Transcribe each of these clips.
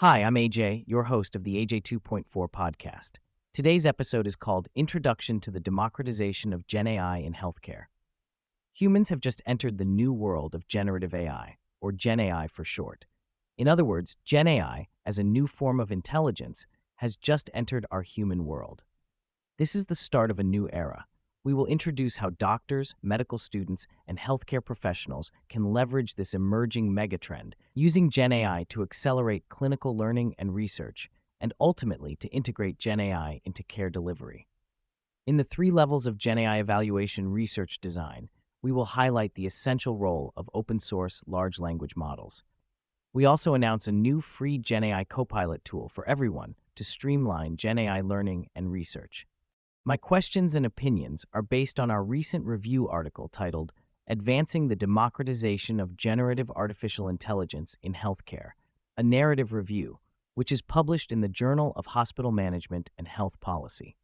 Hi, I'm AJ, your host of the AJ2.4 Podcast. Today's episode is called Introduction to the Democratization of GenAI in Healthcare. Humans have just entered the new world of generative AI, or GenAI for short. In other words, GenAI, as a new form of intelligence, has just entered our human world. This is the start of a new era. We will introduce how doctors, medical students, and healthcare professionals can leverage this emerging megatrend using GenAI to accelerate clinical learning and research, and ultimately to integrate GenAI into care delivery. In the 3 levels of GenAI evaluation research design, we will highlight the essential role of open-source large language models. We also announce a new free GenAI Copilot tool for everyone to streamline GenAI learning and research. My questions and opinions are based on our recent review article titled Advancing the Democratization of Generative Artificial Intelligence in Healthcare, a narrative review, which is published in the Journal of Hospital Management and Health Policy.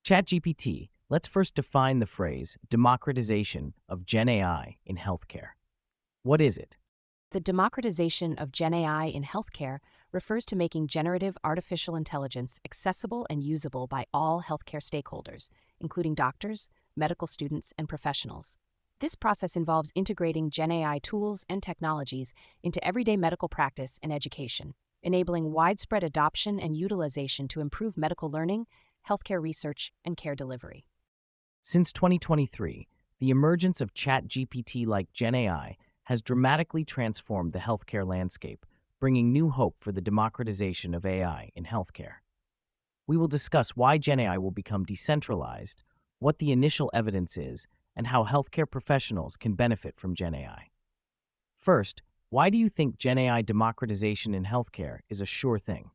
ChatGPT, let's first define the phrase democratization of GenAI in healthcare. What is it? The democratization of GenAI in healthcare refers to making generative artificial intelligence accessible and usable by all healthcare stakeholders, including doctors, medical students, and professionals. This process involves integrating GenAI tools and technologies into everyday medical practice and education, enabling widespread adoption and utilization to improve medical learning, healthcare research, and care delivery. Since 2023, the emergence of ChatGPT-like GenAI has dramatically transformed the healthcare landscape, bringing new hope for the democratization of AI in healthcare. We will discuss why GenAI will become decentralized, what the initial evidence is, and how healthcare professionals can benefit from GenAI. First, why do you think GenAI democratization in healthcare is a sure thing?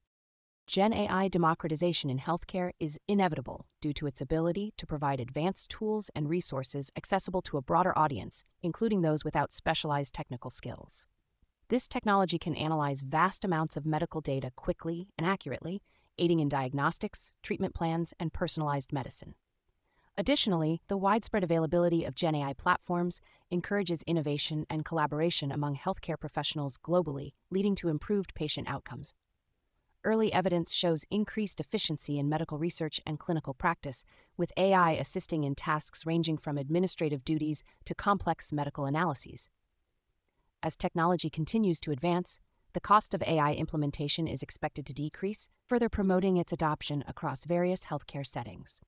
GenAI democratization in healthcare is inevitable due to its ability to provide advanced tools and resources accessible to a broader audience, including those without specialized technical skills. This technology can analyze vast amounts of medical data quickly and accurately, aiding in diagnostics, treatment plans, and personalized medicine. Additionally, the widespread availability of GenAI platforms encourages innovation and collaboration among healthcare professionals globally, leading to improved patient outcomes. Early evidence shows increased efficiency in medical research and clinical practice, with AI assisting in tasks ranging from administrative duties to complex medical analyses. As technology continues to advance, the cost of AI implementation is expected to decrease, further promoting its adoption across various healthcare settings.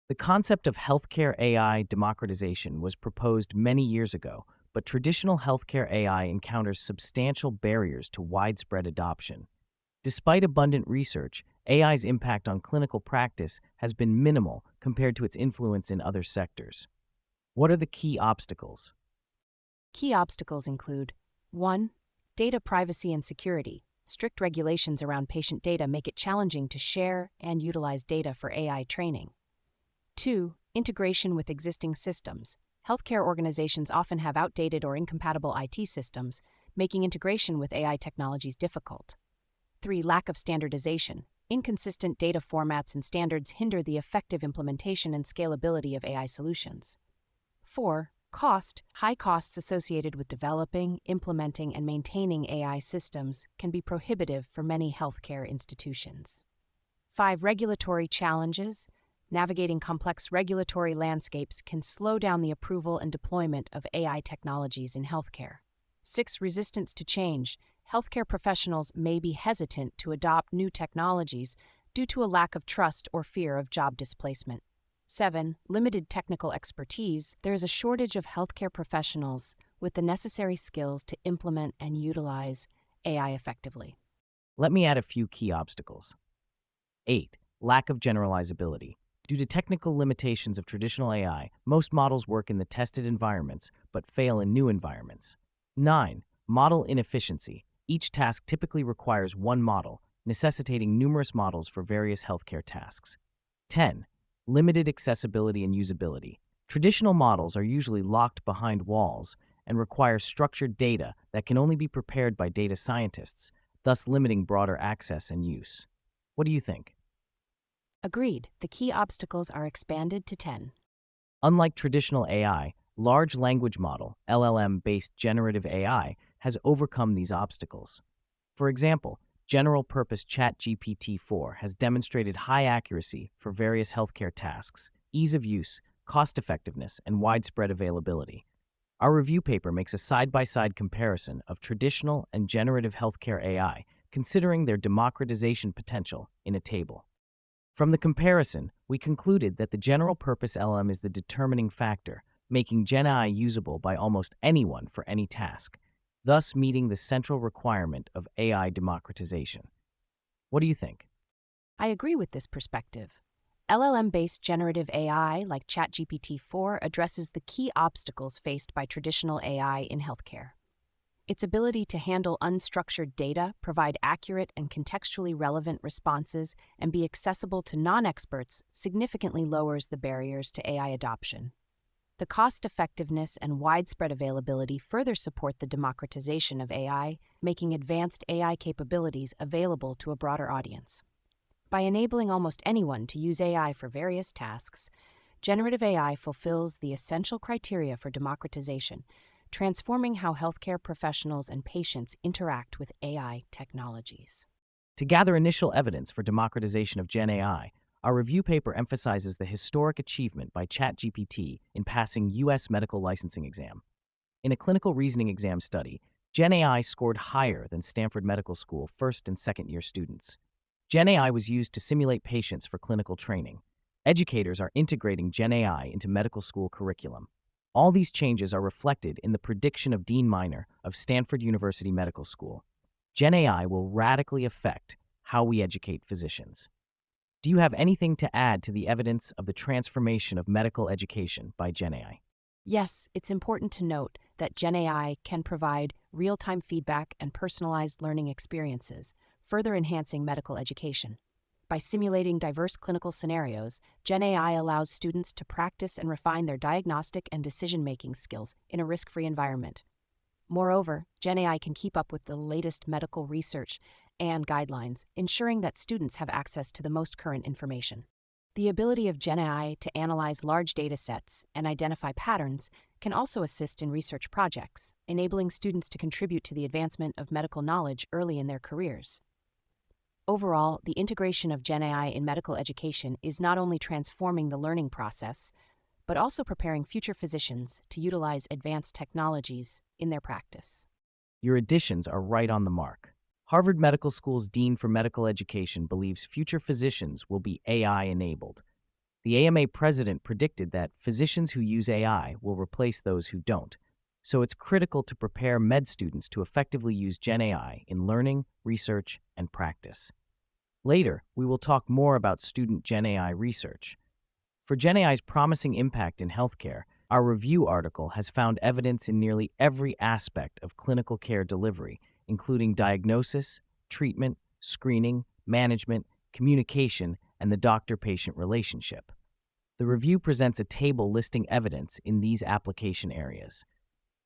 The concept of healthcare AI democratization was proposed many years ago, but traditional healthcare AI encounters substantial barriers to widespread adoption. Despite abundant research, AI's impact on clinical practice has been minimal compared to its influence in other sectors. What are the key obstacles? Key obstacles include 1. Data privacy and security. Strict regulations around patient data make it challenging to share and utilize data for AI training. 2. Integration with existing systems. Healthcare organizations often have outdated or incompatible IT systems, making integration with AI technologies difficult. 3. Lack of standardization. Inconsistent data formats and standards hinder the effective implementation and scalability of AI solutions. 4. Cost. High costs associated with developing, implementing, and maintaining AI systems can be prohibitive for many healthcare institutions. 5. Regulatory challenges. Navigating complex regulatory landscapes can slow down the approval and deployment of AI technologies in healthcare. 6. Resistance to change. Healthcare professionals may be hesitant to adopt new technologies due to a lack of trust or fear of job displacement. 7. Limited technical expertise. There is a shortage of healthcare professionals with the necessary skills to implement and utilize AI effectively. Let me add a few key obstacles. 8. Lack of generalizability. Due to technical limitations of traditional AI, most models work in the tested environments but fail in new environments. 9. Model inefficiency. Each task typically requires one model, necessitating numerous models for various healthcare tasks. 10. Limited accessibility and usability. Traditional models are usually locked behind walls and require structured data that can only be prepared by data scientists, thus limiting broader access and use. What do you think? Agreed. The key obstacles are expanded to 10. Unlike traditional AI, large language model, LLM-based generative AI, has overcome these obstacles. For example, general-purpose ChatGPT-4 has demonstrated high accuracy for various healthcare tasks, ease of use, cost-effectiveness, and widespread availability. Our review paper makes a side-by-side comparison of traditional and generative healthcare AI, considering their democratization potential in a table. From the comparison, we concluded that the general-purpose LLM is the determining factor, making GenAI usable by almost anyone for any task, thus meeting the central requirement of AI democratization. What do you think? I agree with this perspective. LLM-based generative AI like ChatGPT-4 addresses the key obstacles faced by traditional AI in healthcare. Its ability to handle unstructured data, provide accurate and contextually relevant responses, and be accessible to non-experts significantly lowers the barriers to AI adoption. The cost-effectiveness and widespread availability further support the democratization of AI, making advanced AI capabilities available to a broader audience. By enabling almost anyone to use AI for various tasks, generative AI fulfills the essential criteria for democratization, transforming how healthcare professionals and patients interact with AI technologies. To gather initial evidence for democratization of GenAI, our review paper emphasizes the historic achievement by ChatGPT in passing U.S. medical licensing exam. In a clinical reasoning exam study, GenAI scored higher than Stanford Medical School first and second-year students. GenAI was used to simulate patients for clinical training. Educators are integrating GenAI into medical school curriculum. All these changes are reflected in the prediction of Dean Minor of Stanford University Medical School. GenAI will radically affect how we educate physicians. Do you have anything to add to the evidence of the transformation of medical education by GenAI? Yes, it's important to note that GenAI can provide real-time feedback and personalized learning experiences, further enhancing medical education. By simulating diverse clinical scenarios, GenAI allows students to practice and refine their diagnostic and decision-making skills in a risk-free environment. Moreover, GenAI can keep up with the latest medical research and guidelines, ensuring that students have access to the most current information. The ability of GenAI to analyze large data sets and identify patterns can also assist in research projects, enabling students to contribute to the advancement of medical knowledge early in their careers. Overall, the integration of GenAI in medical education is not only transforming the learning process, but also preparing future physicians to utilize advanced technologies in their practice. Your additions are right on the mark. Harvard Medical School's Dean for Medical Education believes future physicians will be AI-enabled. The AMA president predicted that physicians who use AI will replace those who don't, so it's critical to prepare med students to effectively use GenAI in learning, research, and practice. Later, we will talk more about student GenAI research. For GenAI's promising impact in healthcare, our review article has found evidence in nearly every aspect of clinical care delivery, including diagnosis, treatment, screening, management, communication, and the doctor-patient relationship. The review presents a table listing evidence in these application areas.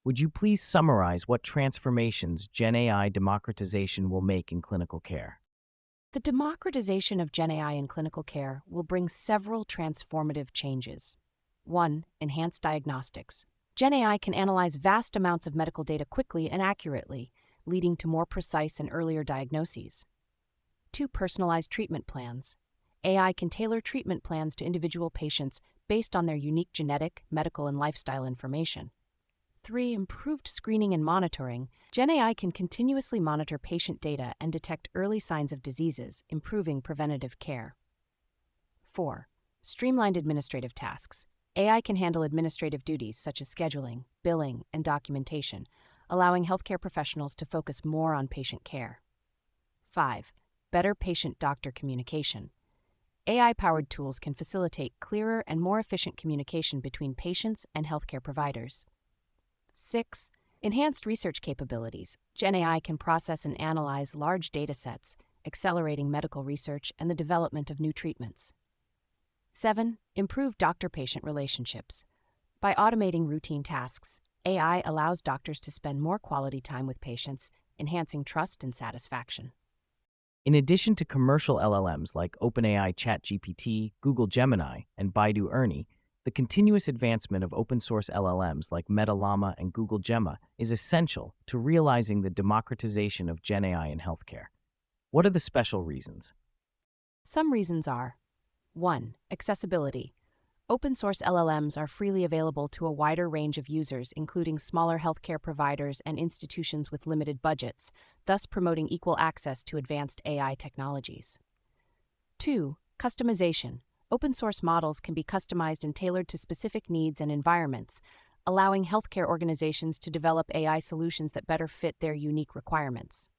Would you please summarize what transformations GenAI democratization will make in clinical care? The democratization of GenAI in clinical care will bring several transformative changes. 1. Enhanced diagnostics. GenAI can analyze vast amounts of medical data quickly and accurately, leading to more precise and earlier diagnoses. 2. Personalized treatment plans. AI can tailor treatment plans to individual patients based on their unique genetic, medical, and lifestyle information. 3. Improved screening and monitoring. GenAI can continuously monitor patient data and detect early signs of diseases, improving preventative care. 4. Streamlined administrative tasks. AI can handle administrative duties such as scheduling, billing, and documentation, allowing healthcare professionals to focus more on patient care. 5. Better patient-doctor communication. AI-powered tools can facilitate clearer and more efficient communication between patients and healthcare providers. 6. Enhanced research capabilities. GenAI can process and analyze large data sets, accelerating medical research and the development of new treatments. 7. Improved doctor-patient relationships. By automating routine tasks, AI allows doctors to spend more quality time with patients, enhancing trust and satisfaction. In addition to commercial LLMs like OpenAI ChatGPT, Google Gemini, and Baidu Ernie, the continuous advancement of open-source LLMs like Meta Llama and Google Gemma is essential to realizing the democratization of GenAI in healthcare. What are the special reasons? Some reasons are 1. Accessibility. Open source LLMs are freely available to a wider range of users, including smaller healthcare providers and institutions with limited budgets, thus promoting equal access to advanced AI technologies. 2. Customization. Open source models can be customized and tailored to specific needs and environments, allowing healthcare organizations to develop AI solutions that better fit their unique requirements.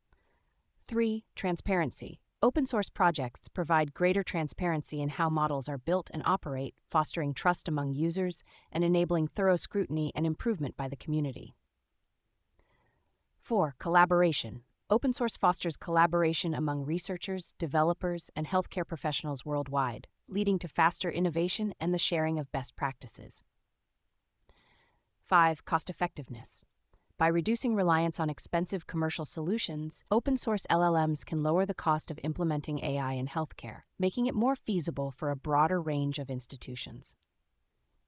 3. Transparency. Open source projects provide greater transparency in how models are built and operate, fostering trust among users and enabling thorough scrutiny and improvement by the community. 4. Collaboration. Open source fosters collaboration among researchers, developers, and healthcare professionals worldwide, leading to faster innovation and the sharing of best practices. 5. Cost-effectiveness. By reducing reliance on expensive commercial solutions, open source LLMs can lower the cost of implementing AI in healthcare, making it more feasible for a broader range of institutions.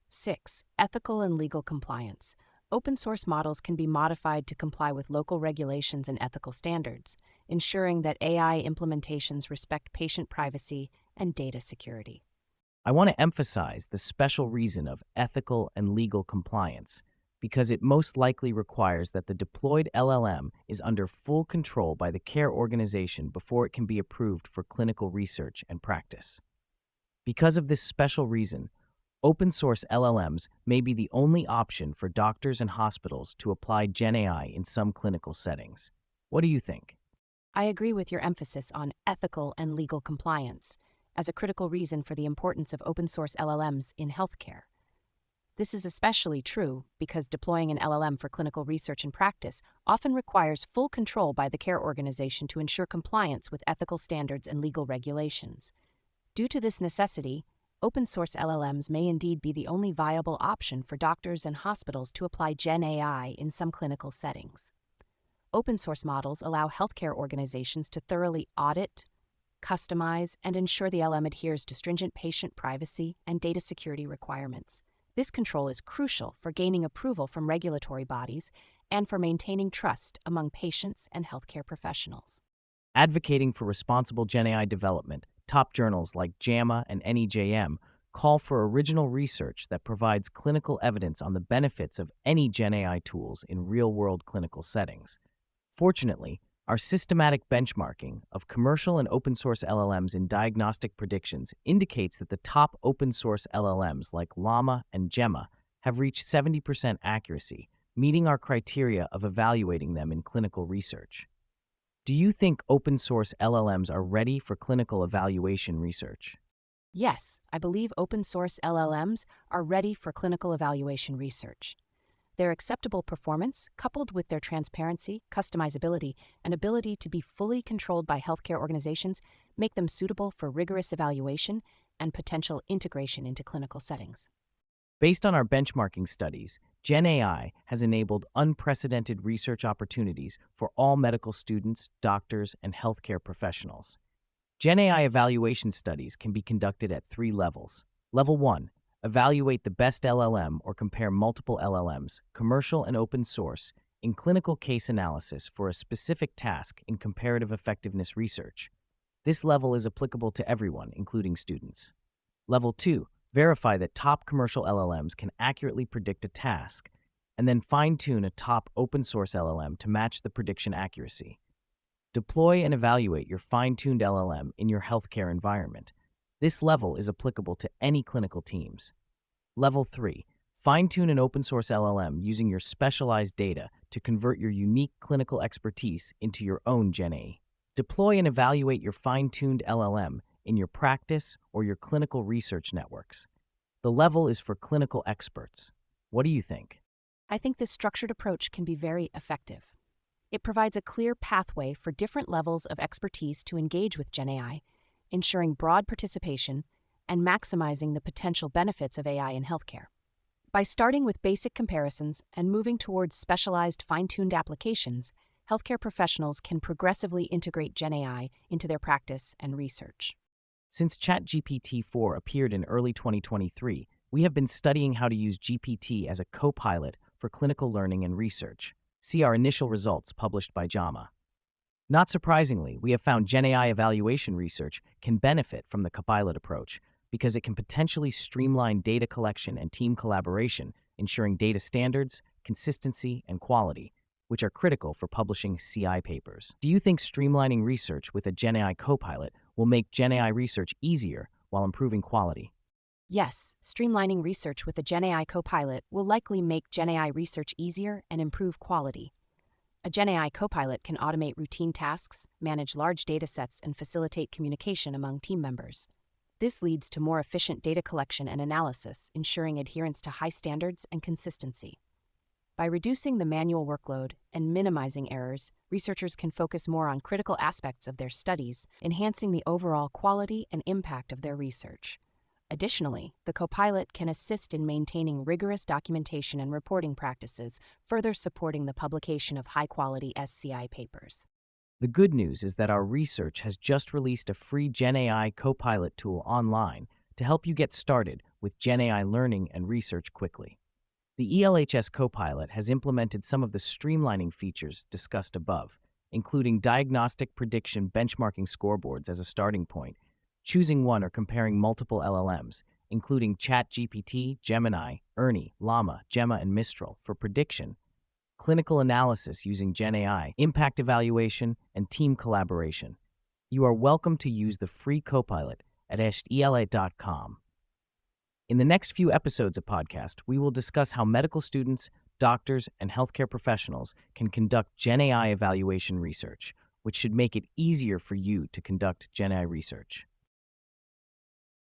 6. Ethical and legal compliance. Open source models can be modified to comply with local regulations and ethical standards, ensuring that AI implementations respect patient privacy and data security. I want to emphasize the special reason of ethical and legal compliance, because it most likely requires that the deployed LLM is under full control by the care organization before it can be approved for clinical research and practice. Because of this special reason, open source LLMs may be the only option for doctors and hospitals to apply GenAI in some clinical settings. What do you think? I agree with your emphasis on ethical and legal compliance as a critical reason for the importance of open source LLMs in healthcare. This is especially true because deploying an LLM for clinical research and practice often requires full control by the care organization to ensure compliance with ethical standards and legal regulations. Due to this necessity, open source LLMs may indeed be the only viable option for doctors and hospitals to apply GenAI in some clinical settings. Open source models allow healthcare organizations to thoroughly audit, customize, and ensure the LLM adheres to stringent patient privacy and data security requirements. This control is crucial for gaining approval from regulatory bodies and for maintaining trust among patients and healthcare professionals. Advocating for responsible GenAI development, top journals like JAMA and NEJM call for original research that provides clinical evidence on the benefits of any GenAI tools in real-world clinical settings. Fortunately, our systematic benchmarking of commercial and open-source LLMs in diagnostic predictions indicates that the top open-source LLMs like Llama and Gemma have reached 70% accuracy, meeting our criteria of evaluating them in clinical research. Do you think open-source LLMs are ready for clinical evaluation research? Yes, I believe open source LLMs are ready for clinical evaluation research. Their acceptable performance, coupled with their transparency, customizability, and ability to be fully controlled by healthcare organizations, make them suitable for rigorous evaluation and potential integration into clinical settings. Based on our benchmarking studies, GenAI has enabled unprecedented research opportunities for all medical students, doctors, and healthcare professionals. GenAI evaluation studies can be conducted at 3 levels. Level 1. Evaluate the best LLM or compare multiple LLMs, commercial and open source, in clinical case analysis for a specific task in comparative effectiveness research. This level is applicable to everyone, including students. Level 2. Verify that top commercial LLMs can accurately predict a task, and then fine-tune a top open-source LLM to match the prediction accuracy. Deploy and evaluate your fine-tuned LLM in your healthcare environment. This level is applicable to any clinical teams. Level 3. Fine-tune an open-source LLM using your specialized data to convert your unique clinical expertise into your own GenAI. Deploy and evaluate your fine-tuned LLM in your practice or your clinical research networks. The level is for clinical experts. What do you think? I think this structured approach can be very effective. It provides a clear pathway for different levels of expertise to engage with GenAI, ensuring broad participation and maximizing the potential benefits of AI in healthcare. By starting with basic comparisons and moving towards specialized, fine-tuned applications, healthcare professionals can progressively integrate GenAI into their practice and research. Since ChatGPT-4 appeared in early 2023, we have been studying how to use GPT as a copilot for clinical learning and research. See our initial results published by JAMA. Not surprisingly, we have found GenAI evaluation research can benefit from the copilot approach because it can potentially streamline data collection and team collaboration, ensuring data standards, consistency, and quality, which are critical for publishing CI papers. Do you think streamlining research with a GenAI Copilot will make GenAI research easier while improving quality? Yes, streamlining research with a GenAI Copilot will likely make GenAI research easier and improve quality. A GenAI Copilot can automate routine tasks, manage large datasets, and facilitate communication among team members. This leads to more efficient data collection and analysis, ensuring adherence to high standards and consistency. By reducing the manual workload and minimizing errors, researchers can focus more on critical aspects of their studies, enhancing the overall quality and impact of their research. Additionally, the Copilot can assist in maintaining rigorous documentation and reporting practices, further supporting the publication of high-quality SCI papers. The good news is that our research has just released a free GenAI Copilot tool online to help you get started with GenAI learning and research quickly. The ELHS Copilot has implemented some of the streamlining features discussed above, including diagnostic prediction benchmarking scoreboards as a starting point, choosing one or comparing multiple LLMs, including ChatGPT, Gemini, Ernie, Llama, Gemma, and Mistral for prediction, clinical analysis using GenAI, impact evaluation, and team collaboration. You are welcome to use the free Copilot at ela.com. In the next few episodes of podcast, we will discuss how medical students, doctors, and healthcare professionals can conduct GenAI evaluation research, which should make it easier for you to conduct GenAI research.